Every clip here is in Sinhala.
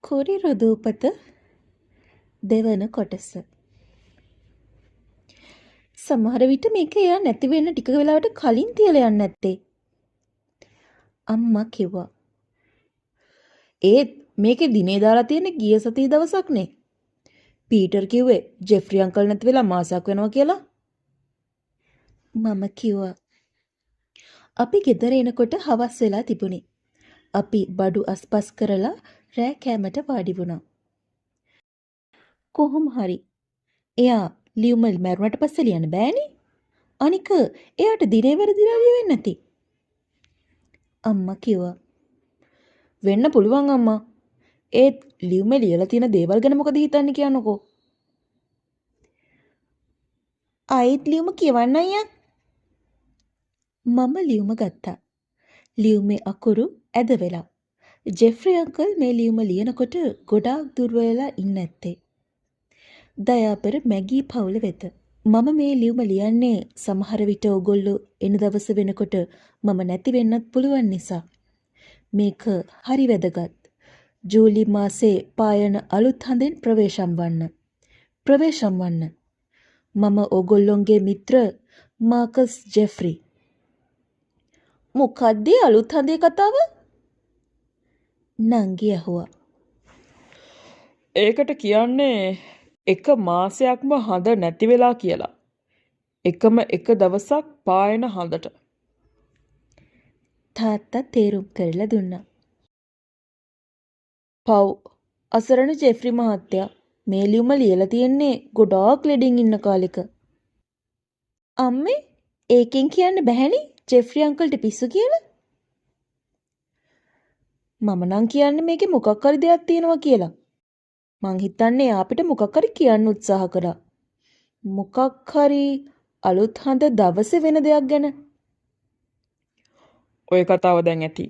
කුරි රුදූපත දෙවන කොටස. සමහර විට මේක එයා නැති වෙන්න ටික වෙලාවට කලින් තියලා යන්නේ නැත්තේ. අම්මා කිව්වා. ඒත් මේකේ දිනේ දාලා තියෙන්නේ ගිය සතියේ දවසක් නේ. පීටර් කිව්වේ ජෙෆ්රි අංකල් නැති වෙලා මාසයක් වෙනවා කියලා. මම කිව්වා. අපි ගෙදර එනකොට හවස් වෙලා තිබුණේ. අපි බඩු අස්පස් කරලා රෑ කෑමට වාඩි වුණා. කොහොම හරි එයා ලියුමල් මැරුණට පස්සේ ලියන්න බෑනේ. අනික එයාට දිනේ වැරදිලා ලියවෙන්නේ නැති. අම්මා කිව්වා. වෙන්න පුළුවන් අම්මා. ඒත් ලියුමේ ලියලා තියෙන දේවල් ගැන මොකද හිතන්නේ කියන්නකෝ. ආයෙත් ලියුම කියවන්න අයියා. මම ලියුම ගත්තා. ලියුමේ අකුරු ඇද වෙලා. ජෙෆ්රි අංකල් මේ ලියුම ලියනකොට ගොඩාක් දුර්වල වෙලා ඉන්නේ නැත්තේ. දයාපර මැගී පවුල වෙත. මම මේ ලියුම ලියන්නේ සමහර විට ඔයගොල්ලෝ එන දවස වෙනකොට මම නැති වෙන්නත් පුළුවන් නිසා. මේක හරි වැදගත්. ජූලි මාසේ පායන අලුත් හඳෙන් ප්‍රවේශම් වන්න. මම ඔයගොල්ලොන්ගේ මිත්‍ර මාකස් ජෙෆ්රි. මොකද්ද අලුත් හඳේ කතාව? නංගි ඇහුවා. ඒකට කියන්නේ එක මාසයක්ම හඳ නැති වෙලා කියලා. එකම එක දවසක් පායන හඳට. තාත්තා තේරුම් කරලා දුන්නා. පව් අසරණ ජෙෆ්රි මහත්තයා මේ ලියුම ලියලා තියෙන්නේ ගොඩාක් ලෙඩින් ඉන්න කාලෙක. අම්මේ ඒකෙන් කියන්න බැහැනේ ජෙෆ්රි අංකල්ට පිස්සු කියලා. මම නම් කියන්නේ මේකේ මොකක් හරි දෙයක් තියෙනවා කියලා. මං හිතන්නේ අපිට මොකක් හරි කියන්න උත්සාහ කරා. මොකක් හරි අලුත් හඳ දවසේ වෙන දෙයක් ගැන. ඔය කතාව දැන් ඇති.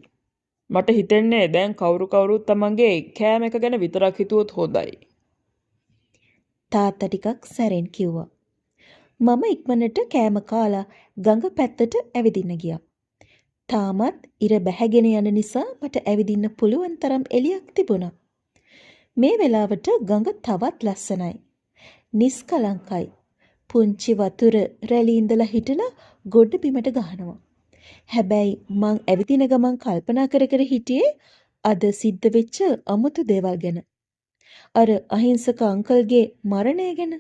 මට හිතෙන්නේ දැන් කවුරුත් තමන්ගේ කෑම එක ගැන විතරක් හිතුවොත් හොඳයි. තාත්තා ටිකක් සැරෙන් කිව්වා. මම ඉක්මනට කෑම කාලා ගඟ පැත්තට ඇවිදින්න ගියා. තාමත් ඉර බැහැගෙන යන නිසා මට ඇවිදින්න පුළුවන් තරම් එළියක් තිබුණා. මේ වෙලාවට ගඟ තවත් ලස්සනයි. නිස්කලංකයි. පුංචි වතුර රැළි ඉඳලා හිටලා ගොඩ බිමට ගහනවා. හැබැයි මං ඇවිදින ගමන් කල්පනා කර හිටියේ අද සිද්ධ වෙච්ච අමුතු දේවල් ගැන. අර අහිංසක අංකල්ගේ මරණය ගැන,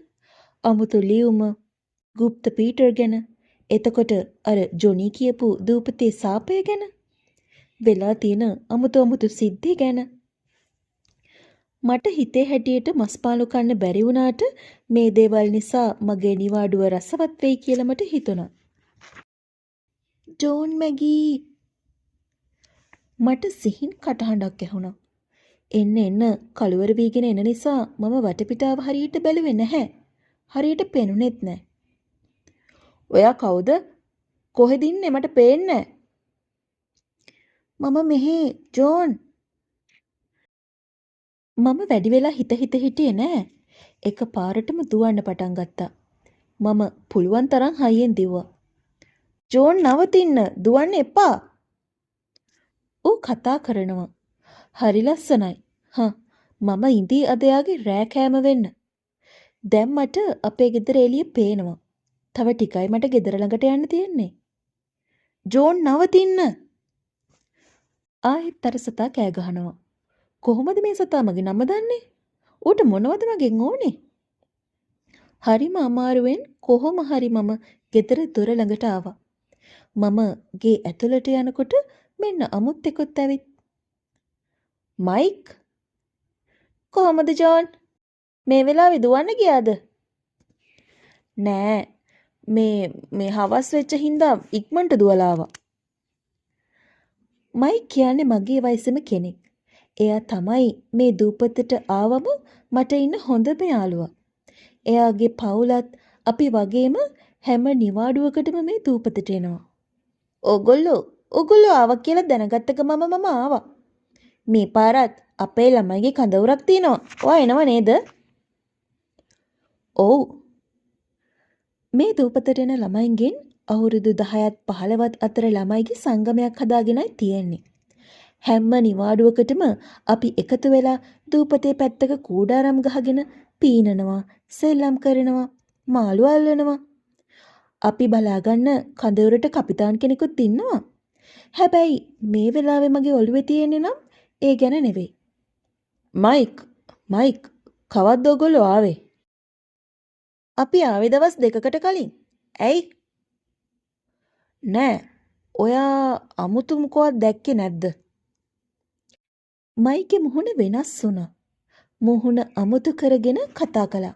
අමුතු ලියුම, ගුප්ත පීටර් ගැන, එතකොට අර ජොනි කියපු දූපතේ සාපය ගැන, වෙලා තියෙන අමුතු සිද්ධි ගැන. මට හිතේ හැටියට මස්පාලු කන්න බැරි වුණාට මේ දේවල් නිසා මගේ නිවාඩුව රසවත් වෙයි කියලා මට හිතුණා. ඩෝන් මැගී මට සිහින් කටහඬක් ඇහුණා. එන්න කළුවර වීගෙන එන නිසා මම වටපිටාව හරියට බැලුවේ නැහැ. හරියට පෙනුනේත් නැහැ. ඔයා කවුද? කොහෙද ඉන්නේ? මට පේන්නේ මම මෙහි ජෝන්. මම වැඩි වෙලා හිත හිටියේ නෑ. එක පාරටම දුවන්න පටන් ගත්තා. මම පුළුවන් තරම් හයියෙන් දිව්වා. ජෝන් නවතින්න, දුවන්න එපා. ඌ කතා කරනවා. හරි ලස්සනයි. මම ඉඳී අද යාගේ රෑ කෑම වෙන්න. දැන් මට අපේ ගෙදර එළිය පේනවා. තව ටිකයි මට ගෙදර ළඟට යන්න තියෙන්නේ. ජෝන් නවතින්න. ආයෙත් අර සතා කෑ ගහනවා. කොහොමද මේ සතා මගේ නම දන්නේ? ඌට මොනවද මගෙන් ඕනේ? හරිම අමාරුවෙන් කොහොම හරි මම ගෙදර දොර ළඟට ආවා. මම ගේ ඇතුළට යනකොට මෙන්න අමුත්තෙකුත් ඇවිත්. මයික් කොහොමද ජෝන්? මේ වෙලාවේ දුවන්න ගියාද? නෑ. මේ හවස් වෙච්ච හින්දා ඉක්මනට දුවලා ආවා. මයික් කියන්නේ මගේ වයසේම කෙනෙක්. එයා තමයි මේ දූපතට ආවම මට ඉන්න හොඳම යාළුවා. එයාගේ පවුලත් අපි වගේම හැම නිවාඩුවකටම මේ දූපතට එනවා. ඔගොල්ලෝ ආවා කියලා දැනගත්ත ගමම මම ආවා. මේ පාරත් අපේ ළමයිගේ කඳවුරක් තියෙනවා. ඔයා එනව නේද? ඔව්. මේ දූපතට එන ළමයින්ගෙන් අවුරුදු 10ත් 15ත් අතර ළමයිගේ සංගමයක් හදාගෙනයි තියෙන්නේ. හැම නිවාඩුවකටම අපි එකතු වෙලා දූපතේ පැත්තක කූඩාරම් ගහගෙන පීනනවා, සෙල්ලම් කරනවා, මාළු අල්ලනවා. අපි බලාගන්න කඳවුරට කපිතාන් කෙනෙකුත් ඉන්නවා. හැබැයි මේ වෙලාවේ මගේ ඔළුවේ තියෙන්නේ නම් ඒ ගැන නෙවෙයි. මයික් කවද්ද ඔයගොල්ලෝ ආවේ? අපි ආවේ දවස් 2කට කලින්. ඇයි? නෑ. ඔයා අමුතු මොකවත් දැක්කේ නැද්ද? මයික්ගේ මුහුණ වෙනස් වුණා. මුහුණ අමුතු කරගෙන කතා කළා.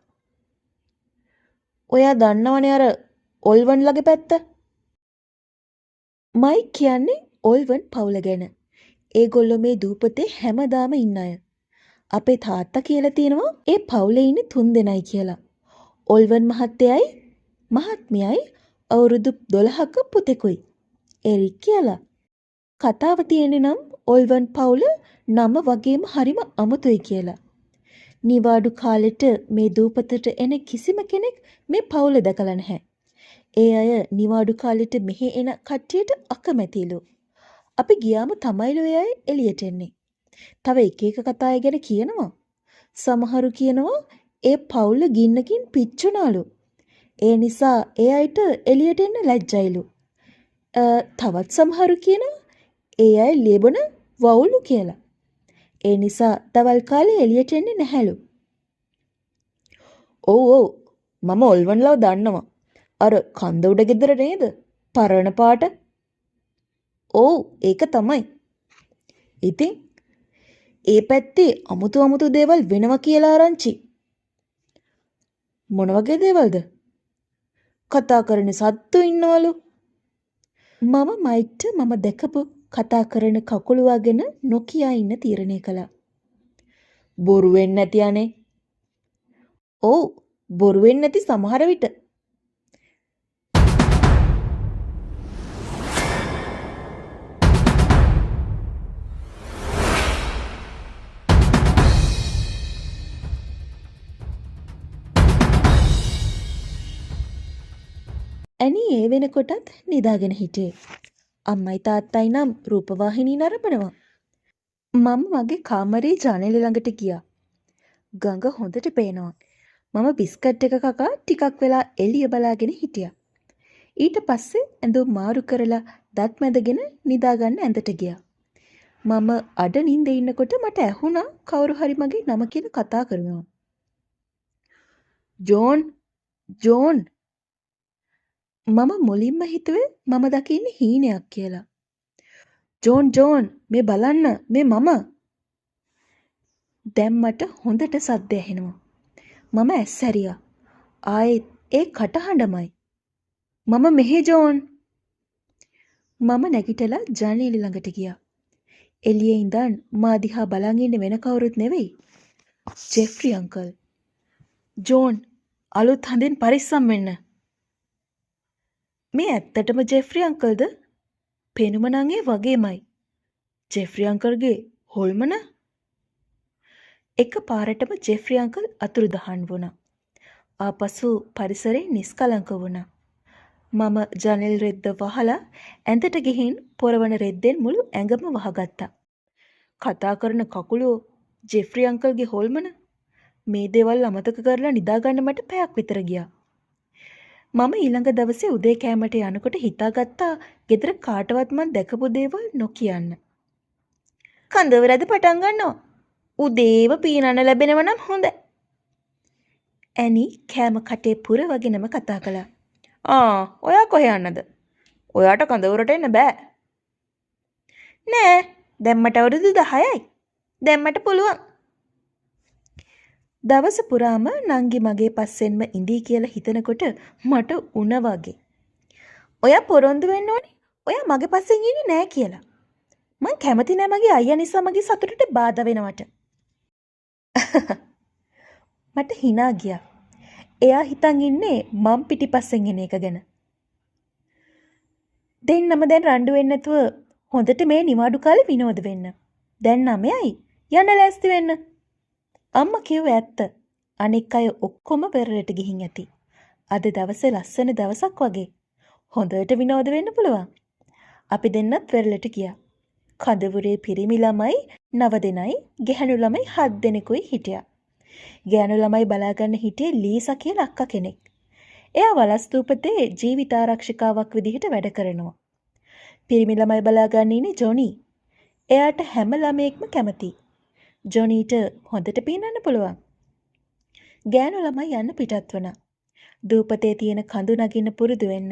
ඔයා දන්නවනේ අර ඔල්වන්ලගේ පැත්ත? මයික් කියන්නේ ඔල්වන් පවුල ගැන. ඒගොල්ලෝ මේ දූපතේ හැමදාම ඉන්න අය. අපේ තාත්තා කියලා තියෙනවා ඒ පවුලේ ඉන්නේ 3 දෙනයි කියලා. ඔල්වන් මහත්තයයි මහත්මියයි අවුරුදු 12ක පුතෙකුයි. එරික් කියලා. කතාව තියෙන්නේ නම් ඔල්වන් පවුල නම වගේම හරිම අමුතුයි කියලා. නිවාඩු කාලෙට මේ දූපතට එන කිසිම කෙනෙක් මේ පවුල දැකලා නැහැ. ඒ අය නිවාඩු කාලෙට මෙහෙ එන කට්ටියට අකමැතිලු. අපි ගියාම තමයිලු ඒ අය එළියට එන්නේ. තව එක එක කතා ගැන කියනවා. සමහරු කියනවා ඒ පවුල ගින්නකින් පිච්චුණාලු. ඒ නිසා ඒ අයට එළියට එන්න ලැජ්ජයිලු. තවත් සමහරු කියනවා ඒ අය ලෙබන වවුලු කියලා. ඒ නිසා දවල් කාලේ එළියට එන්නේ නැහැලු. ඔව් මම ඔල්වන්ලව දන්නවා. අර කන්ද උඩ ගෙදර නේද? පරණ පාට. ඔව් ඒක තමයි. ඉතින් ඒ පැත්තේ අමුතු දේවල් වෙනවා කියලා ආරංචි. මොන වගේ දේවල්ද? කතා කරන සත්තු ඉන්නවලු. මම මයික්ට මම දැකපු කතා කරන කකුළු වගෙන නොකියා ඉන්න තීරණය කළා. බොරු වෙන්නේ නැති අනේ. ඔව් බොරු වෙන්නේ නැති සමහර විට. ඇනි ඒ වෙනකොටත් නිදාගෙන හිටියේ. අම්මයි තාත්තයි නම් රූපවාහිනී නරඹනවා. මම මගේ කාමරේ ජනෙල ළඟට ගියා. ගඟ හොඳට පේනවා. මම බිස්කට් එක කකා ටිකක් වෙලා එළිය බලාගෙන හිටියා. ඊට පස්සේ ඇඳුම් මාරු කරලා දත් මැදගෙන නිදාගන්න ඇඳට ගියා. මම අඩ නිින්දේ ඉන්නකොට මට ඇහුණා කවුරු හරි මගේ නම කියලා කතා කරනවා. ජෝන් මම මුලින්ම හිතුවේ මම දකින්නේ හීනයක් කියලා. ජෝන් මේ බලන්න මේ මම. දැන් මට හොඳට සද්ද ඇහෙනවා. මම ඇස් හැරියා. ආයෙත් ඒ කටහඬමයි. මම මෙහෙ ජෝන්. මම නැගිටලා ජනේලෙ ළඟට ගියා. එළියේ ඉඳන් මා දිහා බලන් ඉන්නේ වෙන කවුරුත් නෙවෙයි. Geoffrey uncle. ජෝන් අලුත් හඳින් පරිස්සම් වෙන්න. මේ ඇත්තටම ජෙෆ්රි අංකල්ද? පෙනුම නම් ඒ වගේමයි. ජෙෆ්රි අංකල්ගේ හොල්මන? එක පාරටම ජෙෆ්රි අංකල් අතුරුදහන් වුණා. ආපසු පරිසරේ නිස්කලංක වුණා. මම ජනෙල් රෙද්ද වහලා ඇඳට ගිහින් පොරවන රෙද්දෙන් මුළු ඇඟම වහගත්තා. කතා කරන කකුලෝ ජෙෆ්රි අංකල්ගේ හොල්මන? මේ දේවල් අමතක කරලා නිදාගන්න මට පැයක් විතර ගියා. මම ඊළඟ දවසේ උදේ කෑමට යනකොට හිතාගත්තා ගෙදර කාටවත් මන් දැකපු දේවල් නොකියන්න. කඳවුරද පටන් ගන්නවා. උදේව පීනන්න ලැබෙනව නම් හොඳයි. ඇනි කෑම කටේ පුරවගෙනම කතා කළා. ඔයා කොහේ යන්නද? ඔයාට කඳවුරට එන්න බෑ. නෑ, දැන් මට අවුරුදු 10යි. දැන් මට පුළුවන්. දවස පුරාම නංගි මගේ පස්සෙන්ම ඉඳී කියලා හිතනකොට මට උණ වගේ. ඔයා පොරොන්දු වෙන්න ඕනේ. ඔයා මගේ පස්සෙන් ඉන්නේ නෑ කියලා. මං කැමති නෑ මගේ අයියා නිසා මගේ සතුටට බාධා වෙනවට. මට hina ගියා. එයා හිතන් ඉන්නේ මං පිටිපස්සෙන් එන එක ගැන. දෙන්නම දැන් රණ්ඩු වෙන්නේ නැතුව හොඳට මේ නිවාඩු කාලේ විනෝද වෙන්න. දැන් 9යි. යන්න ලෑස්ති වෙන්න. අම්මා කිව්වේ ඇත්ත. අනෙක් අය ඔක්කොම පෙරලට ගිහින් ඇති. අද දවසේ ලස්සන දවසක් වගේ. හොඳට විනෝද වෙන්න පුළුවන්. අපි දෙන්නත් පෙරලට ගියා. කඳවුරේ පිරිමි ළමයි 9 දෙනයි, ගැහැණු ළමයි 7 දෙනෙකුයි හිටියා. ගැහැණු ළමයි බලාගන්න හිටියේ ලීසා කියලා අක්කා කෙනෙක්. එයා වලස්තූපතේ ජීවිතාරක්ෂිකාවක් විදිහට වැඩ කරනවා. පිරිමි ළමයි බලාගන්න ඉන්නේ ජොනි. එයාට හැම ළමයෙක්ම කැමතියි. ජොනීට හොඳට පීනන්න පුළුවන්. ගෑනු ළමයි යන්න පිටත් වුණා. දූපතේ තියෙන කඳු නගින්න පුරුදු වෙන්න.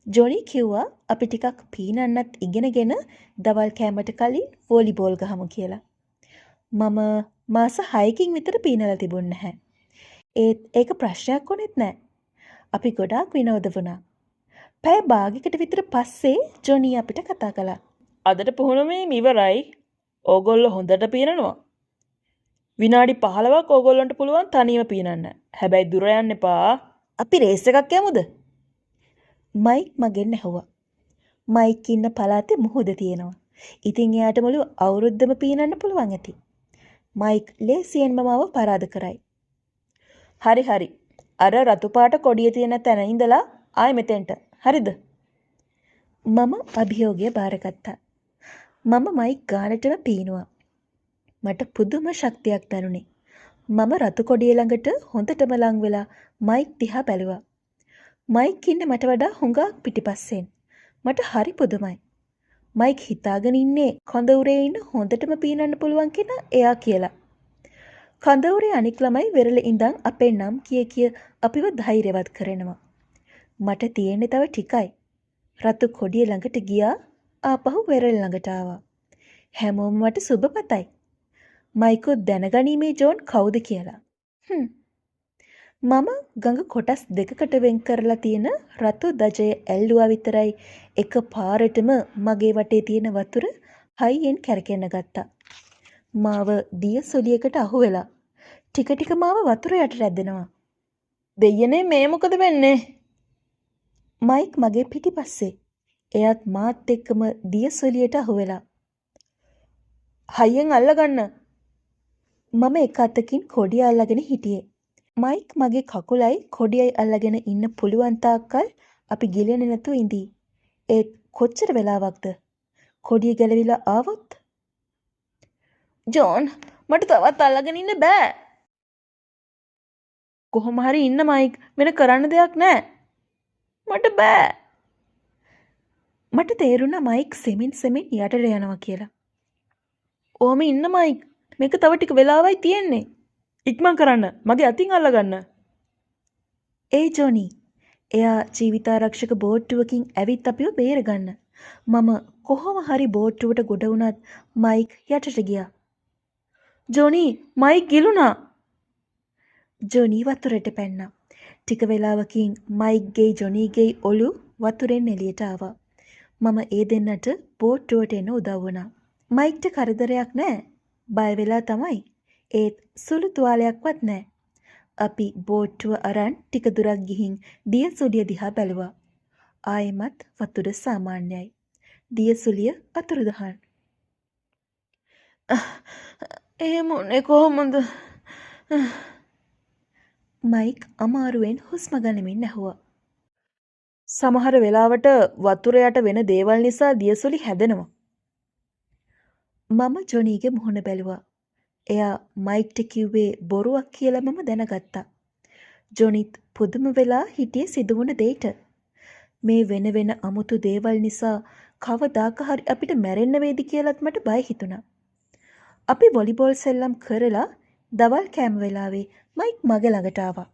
ජොනි කිව්වා අපි ටිකක් පීනන්නත් ඉගෙනගෙන දවල් කෑමට කලින් වොලිබෝල් ගහමු කියලා. මම මාස 6කින් විතර පීනලා තිබුණ නැහැ. ඒත් ඒක ප්‍රශ්නයක් වුණෙත් නැහැ. අපි ගොඩාක් විනෝද වුණා. පැය භාගයකට විතර පස්සේ ජොනි අපිට කතා කළා. අදට පුහුණුවීම ඉවරයි. ඕගොල්ලෝ හොඳට පීනනවා. විනාඩි 15ක් ඕගොල්ලන්ට පුළුවන් තනියම පීනන්න. හැබැයි දුර යන්න එපා. අපි රේස් එකක් යමුද? මයික් මගෙන් ඇහුවා. මයික් ඉන්න පළාතේ මුහුද තියෙනවා. ඉතින් එයාට මුළු අවුරුද්දම පීනන්න පුළුවන් ඇති. මයික් ලේසියෙන්ම මාව පරාද කරයි. හරි හරි. අර රතු පාට කොඩිය තියෙන තැන ඉඳලා ආයෙ මෙතෙන්ට. හරිද? මම අභියෝගය බාරගත්තා. මම මයික් ගානටම පීනුවා. මට පුදුම ශක්තියක් දැනුනේ. මම රතු කොඩිය ළඟට හොඳටම ලං වෙලා මයික් දිහා බැලුවා. මයික් ඉන්නේ මට වඩා හුඟක් පිටිපස්සෙන්. මට හරි පුදුමයි. මයික් හිතාගෙන ඉන්නේ කඳවුරේ ඉන්න හොඳටම පීනන්න පුළුවන් කෙනා එයා කියලා. කඳවුරේ අනික් ළමයි වෙරළ ඉඳන් අපේ නම් කිය අපිව ධෛර්යවත් කරනවා. මට තියෙන්නේ තව ටිකයි. රතු කොඩිය ළඟට ගියා, ආපහු වෙරළ ළඟට ආවා. හැමෝම මට සුබපතයි. මයිකුත් දැනගනීමේ ජෝන් කවුද කියලා. මම ගඟ කොටස් දෙකකට වෙන් කරලා තියෙන රතු දජය ඇල්ලුවා විතරයි එක පාරටම මගේ වටේ තියෙන වතුර හයියෙන් කැරකෙන්න ගත්තා. මාව දිය සොලියකට අහු වෙලා ටික ටික මාව වතුර යට රැදෙනවා. දෙයනේ මේ මොකද වෙන්නේ? මයික් මගේ පිටිපස්සේ. එයාත් මාත් එක්කම දිය සොලියට අහු වෙලා. හයියෙන් අල්ලගන්න. මම එක අතකින් කොඩිය අල්ලගෙන හිටියේ. මයික් මගේ කකුලයි කොඩියයි අල්ලගෙන ඉන්න පුළුවන් තාක්කල් අපි ගිලෙන්නේ නැතුව ඉඳී. ඒත් කොච්චර වෙලාවක්ද? කොඩිය ගැලවිලා ආවොත්? ජෝන්, මට තවත් අල්ලගෙන ඉන්න බෑ. කොහොම හරි ඉන්න මයික්. වෙන කරන්න දෙයක් නැහැ. මට බෑ. මට තේරුණා මයික් සෙමින් යටට යනවා කියලා. ඔහම ඉන්න මයික්. මේක තව ටික වෙලාවයි තියෙන්නේ. ඉක්මන් කරන්න. මගේ අතින් අල්ලගන්න. ඒ ජොනි. එයා ජීවිතාරක්ෂක බෝට්ටුවකින් ඇවිත් අපිව බේරගන්න. මම කොහොම හරි බෝට්ටුවට ගොඩ වුණත් මයික් යටට ගියා. Johnny, mic ගිලුණා. ජොනි වතුරට පැන්නා. ටික වෙලාවකින් මයික්ගේ ජොනිගේ ඔලු වතුරෙන් එළියට ආවා. මම ඒ දෙන්නට බෝට්ටුවට එන්න උදව් වුණා. මයික්ට කරදරයක් නැහැ. බය වෙලා තමයි. ඒත් සුළු තුවාලයක්වත් නැහැ. අපි බෝට්ටුව අරන් ටික දුරක් ගිහින් දියසුලිය දිහා බැලුවා. ආයෙමත් වතුර සාමාන්‍යයි. දියසුලිය අතුරුදහන්. එහෙම උනේ කොහොමද? මයික් අමාරුවෙන් හුස්ම ගනිමින් ඇහුවා. සමහර වෙලාවට වතුර යට වෙන දේවල් නිසා දියසුලි හැදෙනවා. මම ජොනීගේ මුහුණ බැලුවා. එයා මයික්ට කිව්වේ බොරුවක් කියලා මම දැනගත්තා. ජොනිත් පුදුම වෙලා හිටියේ සිදුවුණ දෙයට. මේ වෙන අමුතු දේවල් නිසා කවදාක හරි අපිට මැරෙන්න වේද කියලාත් මට බය හිතුණා. අපි වොලිබෝල් සෙල්ලම් කරලා දවල් කෑම වෙලාවේ මයික් මගේ ළඟට ආවා.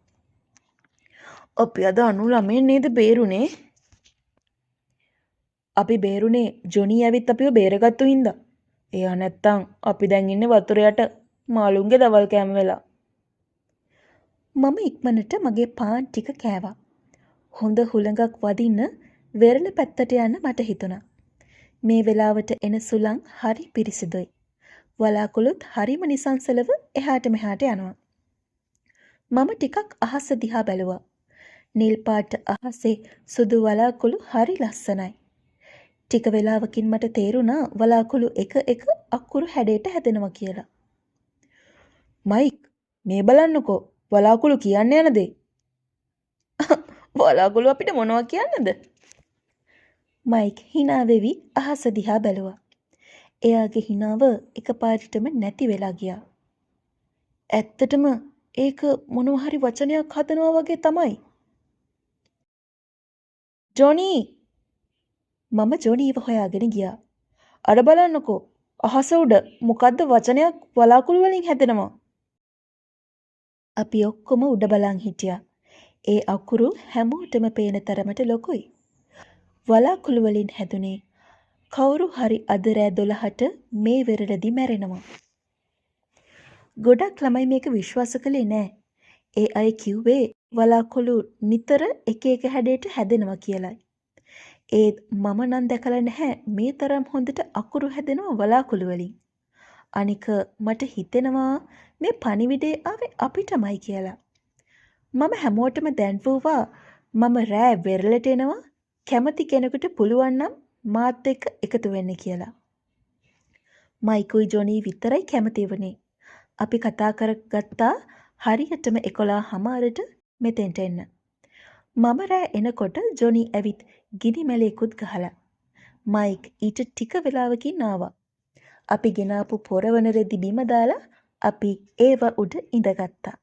අපි අද 99 නේද බේරුනේ? අපි බේරුනේ ජොනි ඇවිත් අපිව බේරගත්තු හින්දා. එයා නැත්තම් අපි දැන් ඉන්නේ වතුර යට මාළුන්ගේ දවල් කෑම වෙලා. මම ඉක්මනට මගේ පාන් ටික කෑවා. හොඳ හුළඟක් වදින්න වෙරළ පැත්තට යන්න මට හිතුණා. මේ වෙලාවට එන සුළං හරි පිරිසිදුයි. වලාකුළුත් හරිම නිසංසලව එහාට මෙහාට යනවා. මම ටිකක් අහස දිහා බැලුවා. නිල් පාට අහසේ සුදු වලාකුළු හරි ලස්සනයි. ටික වෙලාවකින් මට තේරුණා වලාකුළු එක අකුරු හැඩයට හැදෙනවා කියලා. මයික්, මේ බලන්නකෝ. වලාකුළු කියන්න යන දේ. වලාකුළු අපිට මොනවා කියන්නද? මයික් hina වෙවි අහස දිහා බැලුවා. එයාගේ හිනාව එකපාරටම නැති වෙලා ගියා. ඇත්තටම ඒක මොනවා හරි වචනයක් හදනවා වගේ තමයි. ජොනී! මම ජොනීව හොයාගෙන ගියා. අර බලන්නකෝ. අහස උඩ මොකද්ද වචනයක් වලාකුළු වලින් හැදෙනවා. අපි ඔක්කොම උඩ බලන් හිටියා. ඒ අකුරු හැමෝටම පේන තරමට ලොකුයි. වලාකුළු වලින් හැදුනේ කවුරු හරි අද රෑ 12ට මේ වෙරළදී මැරෙනවා. ගොඩක් ළමයි මේක විශ්වාස කළේ නෑ. ඒ අය කිව්වේ වලාකුළු නිතර එක එක හැඩයට හැදෙනවා කියලයි. ඒත් මම නම් දැකලා නැහැ මේ තරම් හොඳට අකුරු හැදෙනවා වලාකුළු වලින්. අනික මට හිතෙනවා මේ පණිවිඩේ ආවේ අපිටමයි කියලා. මම හැමෝටම දැන්වුවා මම රෑ වෙරළට එනවා කැමති කෙනෙකුට පුළුවන් නම් මාත් එක්ක එකතු වෙන්න කියලා. මයිකුයි ජොනී විතරයි කැමති වුණේ. අපි කතා කරගත්තා හරියටම 11:00ට මෙතෙන්ට එන්න. මම රෑ එනකොට ජොනී ඇවිත් ගිනි මැලයකුත් ගහලා. මයික් ඊට ටික වෙලාවකින් ආවා. අපි ගෙනාපු පොරවන රෙදි බිම දාලා අපි ඒව උඩ ඉඳගත්තා.